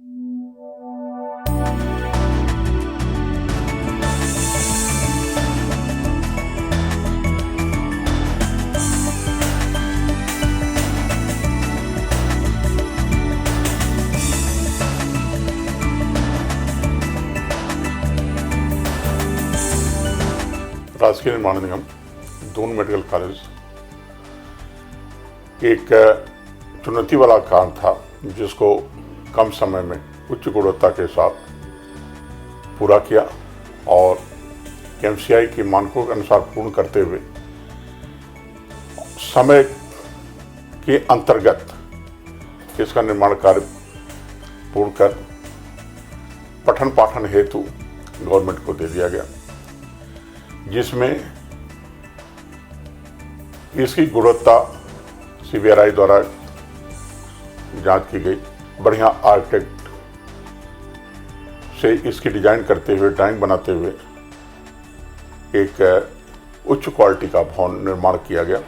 राजकीय निर्माण निगम Doon medical college एक चुनौती वाला काम था, जिसको कम समय में उच्च गुणवत्ता के साथ पूरा किया और एमसीआई के मानकों के अनुसार पूर्ण करते हुए समय के अंतर्गत इसका निर्माण कार्य पूर्ण कर पठन पाठन हेतु गवर्नमेंट को दे दिया गया, जिसमें इसकी गुणवत्ता सीबीआरआई द्वारा जांच की गई। बढ़िया आर्किटेक्ट से इसकी डिजाइन करते हुए, ड्राइंग बनाते हुए एक उच्च क्वालिटी का भवन निर्माण किया गया।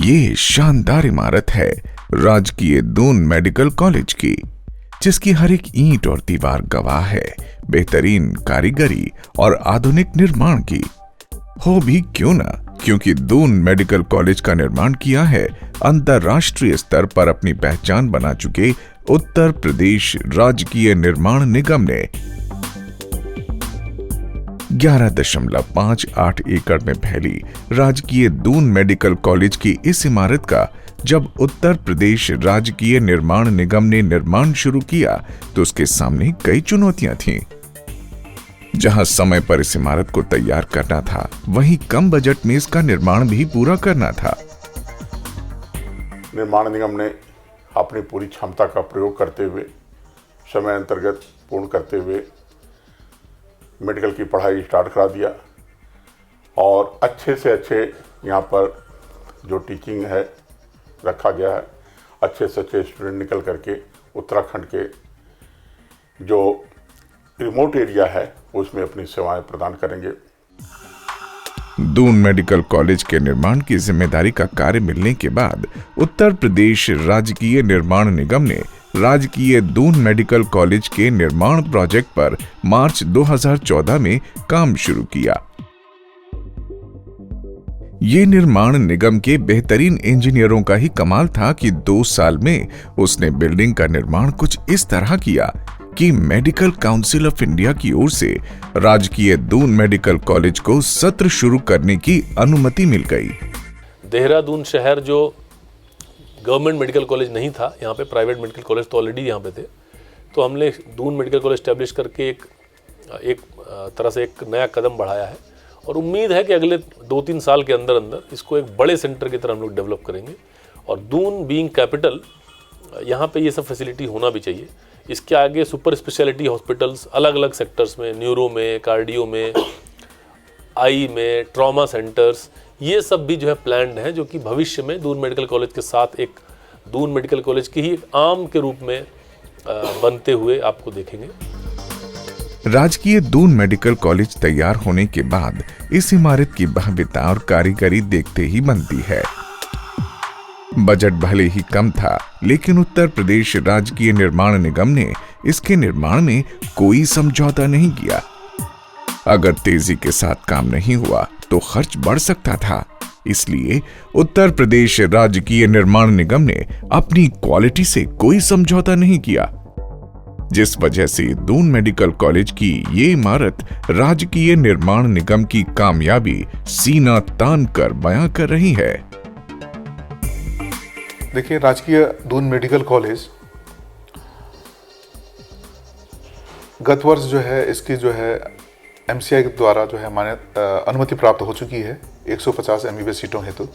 ये शानदार इमारत है राजकीय दून मेडिकल कॉलेज की, जिसकी हर एक ईंट और दीवार गवाह है बेहतरीन कारीगरी और आधुनिक निर्माण की। हो भी क्यों ना, क्योंकि दून मेडिकल कॉलेज का निर्माण किया है अंतर्राष्ट्रीय स्तर पर अपनी पहचान बना चुके उत्तर प्रदेश राजकीय निर्माण निगम ने। 11.58 एकड़ में फैली राजकीय दून मेडिकल कॉलेज की इस इमारत का जब उत्तर प्रदेश राजकीय निर्माण निगम ने निर्माण शुरू किया तो उसके सामने कई चुनौतियां थीं। जहां समय पर इस इमारत को तैयार करना था, वहीं कम बजट में इसका निर्माण भी पूरा करना था। निर्माण निगम ने अपनी पूरी क्षमता का प्रयोग करते हुए समय अंतर्गत पूर्ण करते हुए मेडिकल की पढ़ाई स्टार्ट करा दिया और अच्छे से अच्छे यहाँ पर जो टीचिंग है रखा गया है। अच्छे से अच्छे स्टूडेंट निकल करके उत्तराखंड के जो रिमोट एरिया है उसमें अपनी सेवाएं प्रदान करेंगे। दून मेडिकल कॉलेज के निर्माण की जिम्मेदारी का कार्य मिलने के बाद उत्तर प्रदेश राजकीय निर्माण निगम ने राजकीय दून मेडिकल कॉलेज के निर्माण प्रोजेक्ट पर मार्च 2014 में काम शुरू किया। ये निर्माण निगम के बेहतरीन इंजीनियरों का ही कमाल था कि 2 साल में उसने बिल्डिंग का निर्माण कुछ इस तरह किया कि मेडिकल काउंसिल ऑफ इंडिया की ओर से राजकीय दून मेडिकल कॉलेज को सत्र शुरू करने की अनुमति मिल गई। देहरादून शहर जो गवर्नमेंट मेडिकल कॉलेज नहीं था, यहाँ पे प्राइवेट मेडिकल कॉलेज तो ऑलरेडी यहाँ पे थे, तो हमने दून मेडिकल कॉलेज स्टैब्लिश करके एक तरह से एक नया कदम बढ़ाया है और उम्मीद है कि अगले 2-3 साल के अंदर अंदर इसको एक बड़े सेंटर की तरह हम लोग डेवलप करेंगे। और दून बीइंग कैपिटल, यहाँ पे ये सब फैसिलिटी होना भी चाहिए। इसके आगे सुपर स्पेशलिटी हॉस्पिटल्स अलग अलग सेक्टर्स में, न्यूरो में, कार्डियो में, आई में, ट्रॉमा सेंटर्स, ये सब भी जो है प्लान्ड है, जो कि भविष्य में दून मेडिकल कॉलेज के साथ एक दून मेडिकल कॉलेज की ही एक आर्म के रूप में बनते हुए आपको देखेंगे। राजकीय दून मेडिकल कॉलेज तैयार होने के बाद इस इमारत की भव्यता और कारीगरी देखते ही बनती है। बजट भले ही कम था, लेकिन उत्तर प्रदेश राजकीय निर्माण निगम ने इसके निर्माण में कोई समझौता नहीं किया। अगर तेजी के साथ काम नहीं हुआ तो खर्च बढ़ सकता था, इसलिए उत्तर प्रदेश राजकीय निर्माण निगम ने अपनी क्वालिटी से कोई समझौता नहीं किया, जिस वजह से दून मेडिकल कॉलेज की ये इमारत राजकीय निर्माण निगम की कामयाबी सीना तान कर बयां कर रही है। देखिए, राजकीय दून मेडिकल कॉलेज गत वर्ष जो है इसकी जो है एमसीआई द्वारा जो है अनुमति प्राप्त हो चुकी है 150 एमबीबीएस सीटों हेतु।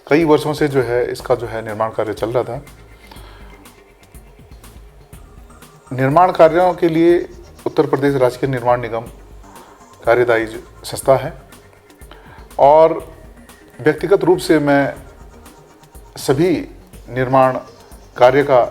कई वर्षों से जो है इसका जो है निर्माण कार्य चल रहा था। निर्माण कार्यों के लिए उत्तर प्रदेश राजकीय निर्माण निगम कार्यदायी संस्था है और व्यक्तिगत रूप से मैं सभी निर्माण कार्य का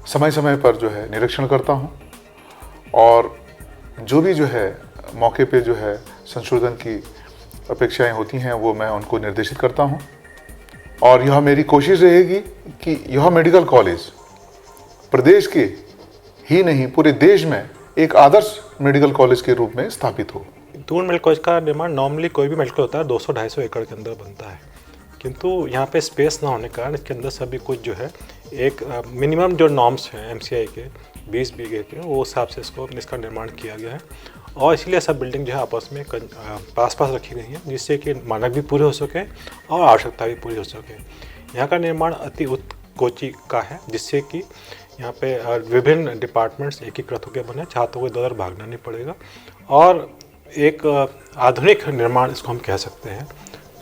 समय समय पर जो है निरीक्षण करता हूं और जो भी जो है मौके पे जो है संशोधन की अपेक्षाएं होती हैं वो मैं उनको निर्देशित करता हूं और यह मेरी कोशिश रहेगी कि यह मेडिकल कॉलेज प्रदेश के ही नहीं पूरे देश में एक आदर्श मेडिकल कॉलेज के रूप में स्थापित हो। दून मेडिकल कॉलेज का निर्माण नॉर्मली कोई भी मेडिकल होता है 200-250 एकड़ के अंदर बनता है, किंतु यहाँ पे स्पेस ना होने के कारण इसके अंदर सभी कुछ जो है एक मिनिमम जो नॉर्म्स हैं एमसीआई के 20 बीघे के वो हिसाब से इसका निर्माण किया गया है और इसलिए सब बिल्डिंग जो है आपस में पास पास रखी गई हैं जिससे कि मानक भी पूरे हो सके और आवश्यकता भी पूरी हो सके। यहाँ का निर्माण अति उत्कोची का है जिससे कि यहाँ पे विभिन्न डिपार्टमेंट्स एकीकृत होकर बने, छात्रों को इधर भागना नहीं पड़ेगा और एक आधुनिक निर्माण इसको हम कह सकते हैं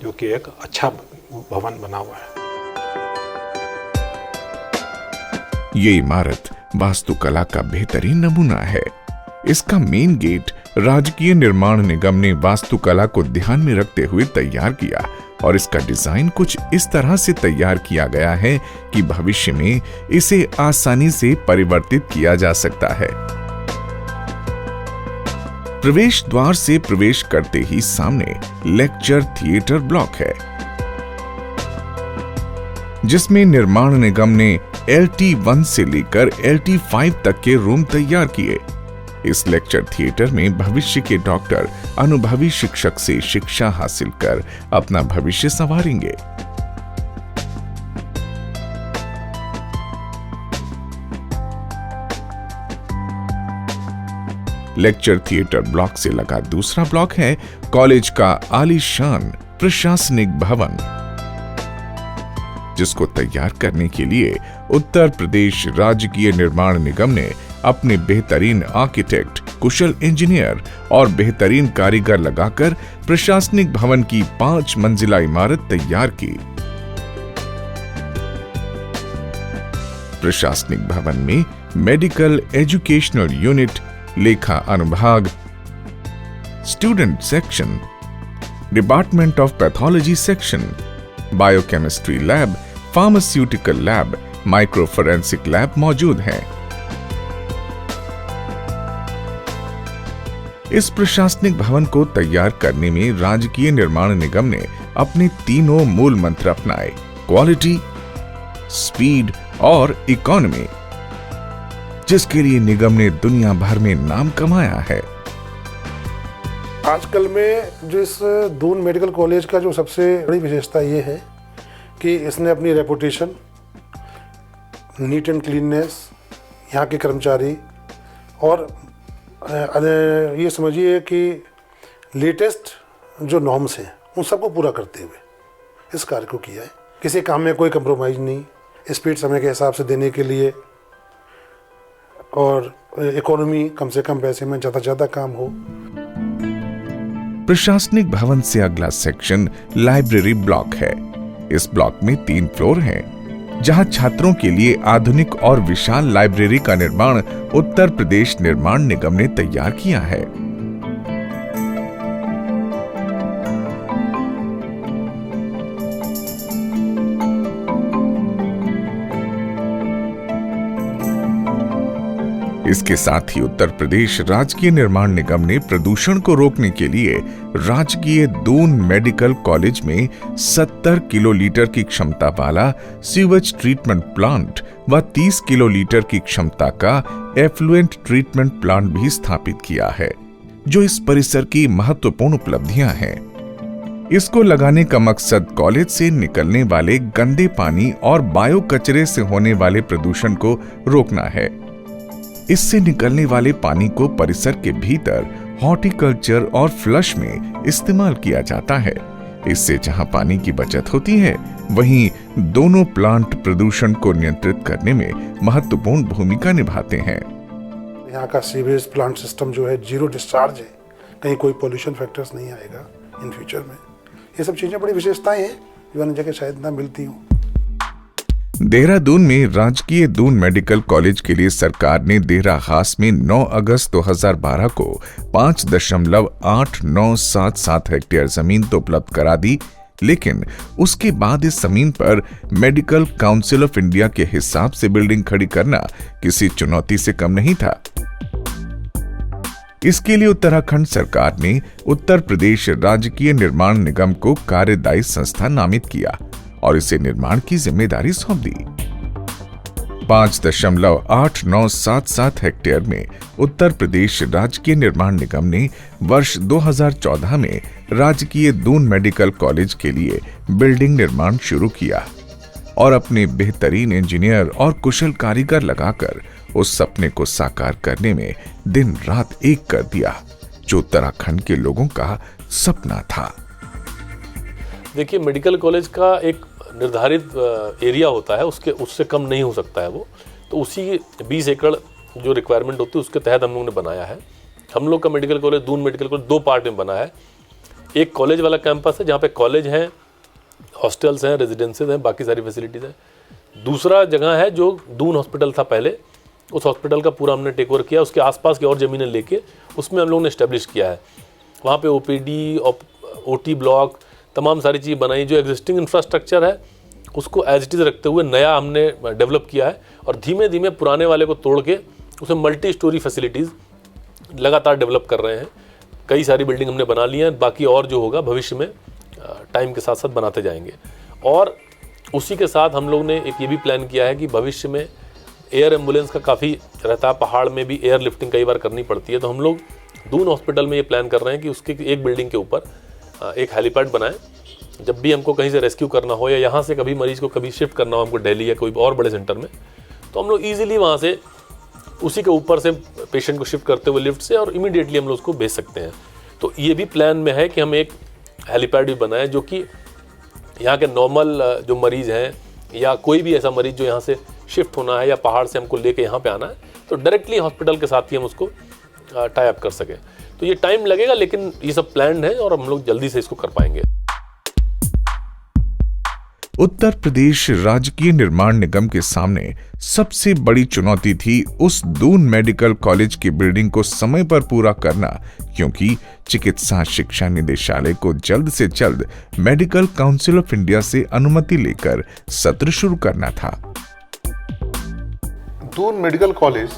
जो कि एक अच्छा भवन बना हुआ है। ये इमारत वास्तुकला का बेहतरीन नमूना है। इसका मेन गेट राजकीय निर्माण निगम ने वास्तुकला को ध्यान में रखते हुए तैयार किया और इसका डिजाइन कुछ इस तरह से तैयार किया गया है कि भविष्य में इसे आसानी से परिवर्तित किया जा सकता है। प्रवेश द्वार से प्रवेश करते ही सामने लेक्चर थिएटर ब्लॉक है जिसमें निर्माण निगम ने LT1 से लेकर LT5 तक के रूम तैयार किए। इस लेक्चर थिएटर में भविष्य के डॉक्टर अनुभवी शिक्षक से शिक्षा हासिल कर अपना भविष्य संवारेंगे। लेक्चर थिएटर ब्लॉक से लगा दूसरा ब्लॉक है कॉलेज का आलीशान प्रशासनिक भवन, जिसको तैयार करने के लिए उत्तर प्रदेश राजकीय निर्माण निगम ने अपने बेहतरीन आर्किटेक्ट, कुशल इंजीनियर और बेहतरीन कारीगर लगाकर प्रशासनिक भवन की 5 मंजिला इमारत तैयार की। प्रशासनिक भवन में मेडिकल एजुकेशनल यूनिट, लेखा अनुभाग, student section, department of pathology section, biochemistry lab, pharmaceutical lab, micro forensic lab मौजूद हैं। इस प्रशासनिक भवन को तैयार करने में राजकीय निर्माण निगम ने अपने तीनों मूल मंत्र अपनाए: क्वालिटी, स्पीड और इकोनॉमी, जिसके लिए निगम ने दुनिया भर में नाम कमाया है। आजकल में जो इस दून मेडिकल कॉलेज का जो सबसे बड़ी विशेषता ये है कि इसने अपनी रेपुटेशन, नीट एंड क्लीननेस, यहाँ के कर्मचारी और ये समझिए कि लेटेस्ट जो नॉर्म्स हैं उन सबको पूरा करते हुए इस कार्य को किया है। किसी काम में कोई कंप्रोमाइज़ नहीं, स्पीड समय के हिसाब से देने के लिए और इकोनॉमी, कम से कम पैसे में ज़्यादा से ज़्यादा काम हो। प्रशासनिक भवन से अगला सेक्शन लाइब्रेरी ब्लॉक है। इस ब्लॉक में 3 फ्लोर हैं, जहां छात्रों के लिए आधुनिक और विशाल लाइब्रेरी का निर्माण उत्तर प्रदेश निर्माण निगम ने तैयार किया है। इसके साथ ही उत्तर प्रदेश राजकीय निर्माण निगम ने प्रदूषण को रोकने के लिए राजकीय दून मेडिकल कॉलेज में 70 किलोलीटर की क्षमता वाला सीवेज ट्रीटमेंट प्लांट व 30 किलोलीटर की क्षमता का एफ्लुएंट ट्रीटमेंट प्लांट भी स्थापित किया है, जो इस परिसर की महत्वपूर्ण उपलब्धियां हैं। इसको लगाने का मकसद कॉलेज से निकलने वाले गंदे पानी और बायो कचरे से होने वाले प्रदूषण को रोकना है। इससे निकलने वाले पानी को परिसर के भीतर हॉर्टिकल्चर और फ्लश में इस्तेमाल किया जाता है। इससे जहां पानी की बचत होती है, वहीं दोनों प्लांट प्रदूषण को नियंत्रित करने में महत्वपूर्ण भूमिका निभाते हैं। यहाँ का सीवेज प्लांट सिस्टम जो है जीरो डिस्चार्ज है, कहीं कोई पोल्यूशन फैक्टर्स नहीं आएगा इन फ्यूचर में। ये सब चीज़ें बड़ी विशेषताएं हैं जो अन्य जगह शायद ना मिलती हों। देहरादून में राजकीय दून मेडिकल कॉलेज के लिए सरकार ने देहरा खास में 9 अगस्त 2012 को 5.8977 हेक्टेयर जमीन तो उपलब्ध करा दी, लेकिन उसके बाद इस जमीन पर मेडिकल काउंसिल ऑफ इंडिया के हिसाब से बिल्डिंग खड़ी करना किसी चुनौती से कम नहीं था। इसके लिए उत्तराखंड सरकार ने उत्तर प्रदेश राजकीय निर्माण निगम को कार्यदायी संस्था नामित किया और इसे निर्माण की जिम्मेदारी सौंप दी। 5.8977 हेक्टेयर में उत्तर प्रदेश राजकीय निर्माण निगम ने वर्ष 2014 में राजकीय दून मेडिकल कॉलेज के लिए बिल्डिंग निर्माण शुरू किया और अपने बेहतरीन इंजीनियर और कुशल कारीगर लगाकर उस सपने को साकार करने में दिन रात एक कर दिया, जो उत्तराखंड के लोगों का सपना था। देखिए, मेडिकल कॉलेज का एक निर्धारित एरिया होता है, उससे कम नहीं हो सकता है वो, तो उसी 20 एकड़ जो रिक्वायरमेंट होती है उसके तहत हम लोगों ने बनाया है। हम लोग का medical college, Doon medical college 2 part में बना है। एक कॉलेज वाला कैंपस है जहाँ पे कॉलेज हैं, हॉस्टल्स हैं, रेजिडेंसेज हैं, बाकी सारी फैसिलिटीज़ हैं। दूसरा जगह है जो दून हॉस्पिटल था पहले, उस हॉस्पिटल का पूरा हमने टेक ओवर किया, उसके आसपास की और ज़मीनें लेके उसमें हम लोगों ने इस्टेब्लिश किया है। वहाँ पे ओपीडी और ओटी ब्लॉक तमाम सारी चीज़ बनाई। जो एग्जिस्टिंग इंफ्रास्ट्रक्चर है उसको एज इट इज़ रखते हुए नया हमने डेवलप किया है और धीमे धीमे पुराने वाले को तोड़ के उसमें मल्टी स्टोरी फैसिलिटीज़ लगातार डेवलप कर रहे हैं। कई सारी बिल्डिंग हमने बना ली हैं, बाकी और जो होगा भविष्य में टाइम के साथ साथ बनाते जाएंगे। और उसी के साथ हम लोग ने एक ये भी प्लान किया है कि भविष्य में एयर एम्बुलेंस का काफ़ी रहता है, पहाड़ में भी एयर लिफ्टिंग कई बार करनी पड़ती है, तो हम लोग दून हॉस्पिटल में ये प्लान कर रहे हैं कि उसके एक बिल्डिंग के ऊपर एक हेलीपैड बनाएं। जब भी हमको कहीं से रेस्क्यू करना हो या यहाँ से कभी मरीज़ को कभी शिफ्ट करना हो हमको दिल्ली या कोई और बड़े सेंटर में, तो हम लोग ईजिली वहाँ से उसी के ऊपर से पेशेंट को शिफ्ट करते हुए लिफ्ट से और इमीडिएटली हम लोग उसको भेज सकते हैं। तो ये भी प्लान में है कि हम एक हेलीपैड भी बनाएं जो कि यहाँ के नॉर्मल जो मरीज़ हैं या कोई भी ऐसा मरीज़ जो यहाँ से शिफ्ट होना है या पहाड़ से हमको लेके यहाँ पे आना है, तो डायरेक्टली हॉस्पिटल के साथ ही हम उसको टाई अप कर सकें। तो ये टाइम लगेगा, लेकिन ये सब प्लान है और हम लोग जल्दी से इसको कर पाएंगे। उत्तर प्रदेश राजकीय निर्माण निगम के सामने सबसे बड़ी चुनौती थी उस दून मेडिकल कॉलेज की बिल्डिंग को समय पर पूरा करना, क्योंकि चिकित्सा शिक्षा निदेशालय को जल्द से जल्द मेडिकल काउंसिल ऑफ इंडिया से अनुमति लेकर सत्र शुरू करना था। दून मेडिकल कॉलेज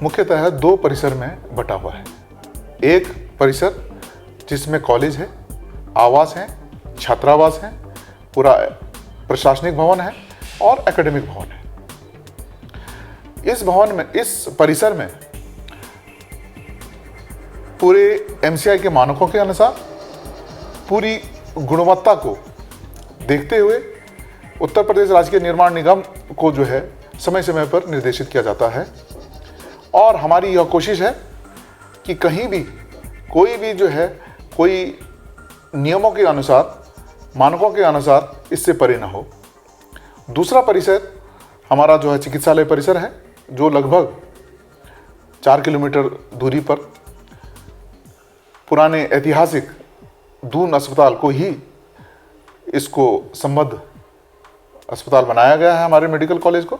मुख्यतः 2 परिसर में बटा हुआ है। एक परिसर जिसमें कॉलेज है, आवास है, छात्रावास है, पूरा प्रशासनिक भवन है और एकेडमिक भवन है। इस भवन में, इस परिसर में पूरे एमसीआई के मानकों के अनुसार पूरी गुणवत्ता को देखते हुए उत्तर प्रदेश राजकीय निर्माण निगम को जो है समय समय पर निर्देशित किया जाता है। और हमारी यह कोशिश है कि कहीं भी कोई भी जो है कोई नियमों के अनुसार, मानकों के अनुसार इससे परे ना हो। दूसरा परिसर हमारा जो है चिकित्सालय परिसर है, जो लगभग 4 किलोमीटर दूरी पर पुराने ऐतिहासिक दून अस्पताल को ही इसको संबद्ध अस्पताल बनाया गया है हमारे मेडिकल कॉलेज को।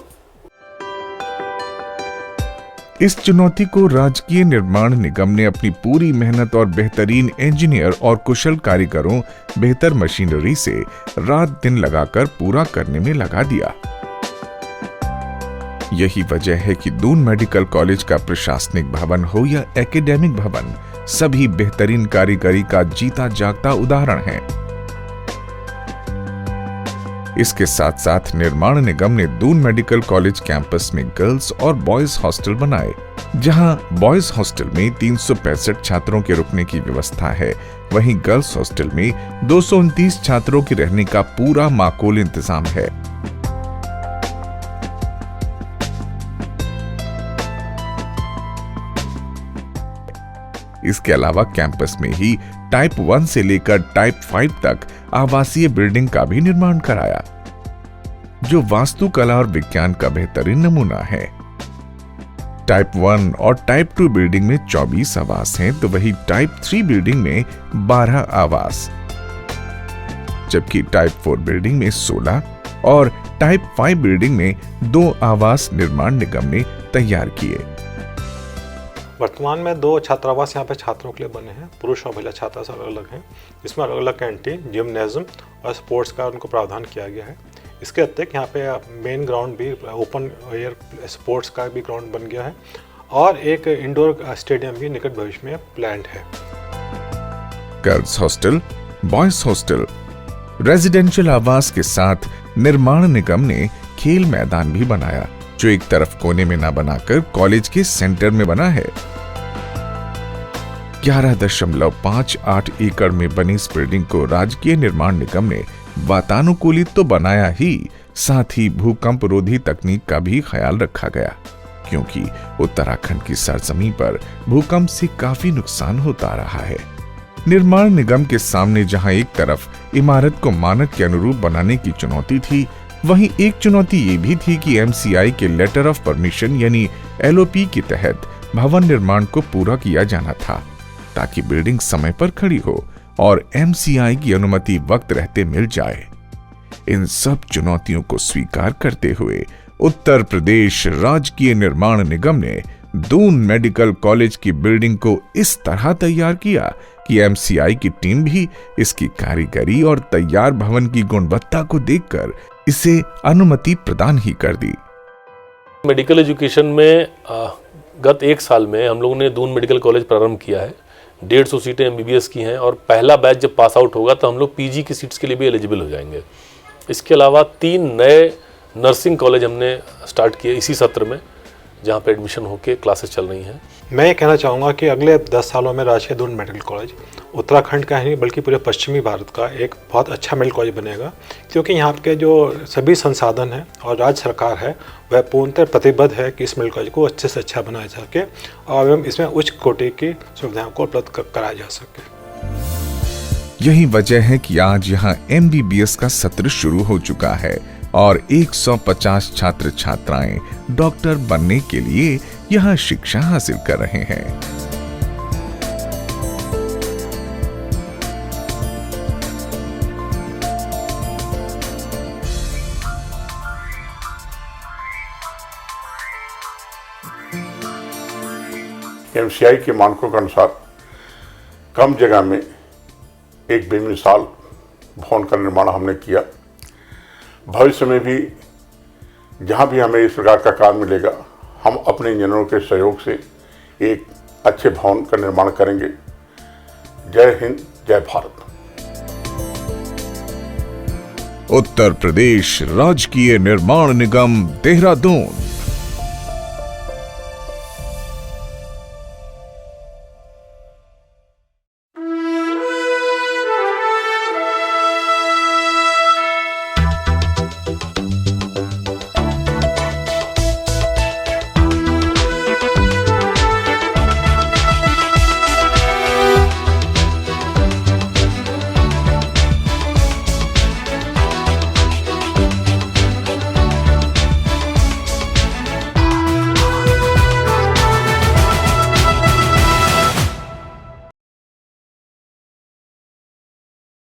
इस चुनौती को राजकीय निर्माण निगम ने अपनी पूरी मेहनत और बेहतरीन इंजीनियर और कुशल कारीगरों, बेहतर मशीनरी से रात दिन लगाकर पूरा करने में लगा दिया। यही वजह है कि दून मेडिकल कॉलेज का प्रशासनिक भवन हो या एकेडमिक भवन, सभी बेहतरीन कारीगरी का जीता जागता उदाहरण है। इसके साथ साथ निर्माण निगम ने दून मेडिकल कॉलेज कैंपस में गर्ल्स और बॉयज हॉस्टल बनाए, जहां बॉयज हॉस्टल में 365 छात्रों के रुकने की व्यवस्था है, वहीं गर्ल्स हॉस्टल में 229 छात्रों के रहने का पूरा माकूल इंतजाम है। इसके अलावा कैंपस में ही टाइप 1 से लेकर टाइप 5 तक आवासीय बिल्डिंग का भी निर्माण कराया, जो वास्तुकला और विज्ञान का बेहतरीन नमूना है। टाइप 1 और टाइप 2 बिल्डिंग में 24 आवास हैं, तो वही टाइप 3 बिल्डिंग में 12 आवास, जबकि टाइप 4 बिल्डिंग में 16 और टाइप 5 बिल्डिंग में 2 आवास निर्माण निगम ने तैयार किए। वर्तमान में 2 छात्रावास यहाँ पे छात्रों के लिए बने हैं, पुरुष और महिला छात्रावास अलग अलग हैं। इसमें अलग अलग कैंटीन, जिम्नेजियम और स्पोर्ट्स का उनको प्रावधान किया गया है। इसके अतिरिक्त यहाँ पे मेन ग्राउंड भी, ओपन एयर स्पोर्ट्स का भी ग्राउंड बन गया है और एक इंडोर स्टेडियम भी निकट भविष्य में प्लान्ड है। Girls hostel, boys hostel, residential आवास के साथ निर्माण निगम ने खेल मैदान भी बनाया, जो एक तरफ कोने में न बनाकर कॉलेज के सेंटर में बना है। 11.58 एकड़ में बनी इस बिल्डिंग को राजकीय निर्माण निगम ने वातानुकूलित तो बनाया ही, साथ ही भूकंप रोधी तकनीक का भी ख्याल रखा गया, क्योंकि उत्तराखंड की सरजमीं पर भूकंप से काफी नुकसान होता रहा है। निर्माण निगम के सामने जहां एक तरफ इमारत को मानक के अनुरूप बनाने की चुनौती थी, वहीं एक चुनौती ये भी थी कि एमसीआई के लेटर ऑफ परमिशन यानी एलओपी के तहत भवन निर्माण को पूरा किया जाना था, ताकि बिल्डिंग समय पर खड़ी हो और एमसीआई की अनुमति वक्त रहते मिल जाए। इन सब चुनौतियों को स्वीकार करते हुए उत्तर प्रदेश राजकीय निर्माण निगम ने दून मेडिकल कॉलेज की बिल्डिंग को इस तरह तैयार किया कि एमसीआई की टीम भी इसकी कारीगरी और तैयार भवन की गुणवत्ता को देखकर इसे अनुमति प्रदान ही कर दी। मेडिकल एजुकेशन में गत 1 साल में हम लोगों ने दून मेडिकल कॉलेज प्रारंभ किया है। 150 सीटें एमबीबीएस की हैं और पहला बैच जब पास आउट होगा तो हम लोग पीजी की सीट्स के लिए भी एलिजिबल हो जाएंगे। इसके अलावा 3 नए नर्सिंग कॉलेज हमने स्टार्ट किए इसी सत्र में, जहाँ पे एडमिशन होके क्लासेस चल रही हैं। मैं ये कहना चाहूँगा कि अगले 10 सालों में राजकीय दून मेडिकल कॉलेज उत्तराखंड का ही नहीं बल्कि पूरे पश्चिमी भारत का एक बहुत अच्छा मेडिकल कॉलेज बनेगा, क्योंकि यहाँ के जो सभी संसाधन हैं और राज्य सरकार है वह पूर्णतः प्रतिबद्ध है कि इस मेडिकल कॉलेज को अच्छे से अच्छा बनाया जा सके और एवं इसमें उच्च कोटि की सुविधाओं को उपलब्ध कराया जा सके। यही वजह है कि आज यहाँ एमबीबीएस का सत्र शुरू हो चुका है और 150 छात्र छात्राएं डॉक्टर बनने के लिए यहाँ शिक्षा हासिल कर रहे हैं। एमसीआई के मानकों के अनुसार कम जगह में एक बेमिसाल भवन का निर्माण हमने किया। भविष्य में भी जहाँ भी हमें इस प्रकार का काम मिलेगा, हम अपने इंजीनियरों के सहयोग से एक अच्छे भवन का निर्माण करेंगे। जय हिंद, जय भारत। उत्तर प्रदेश राजकीय निर्माण निगम, देहरादून।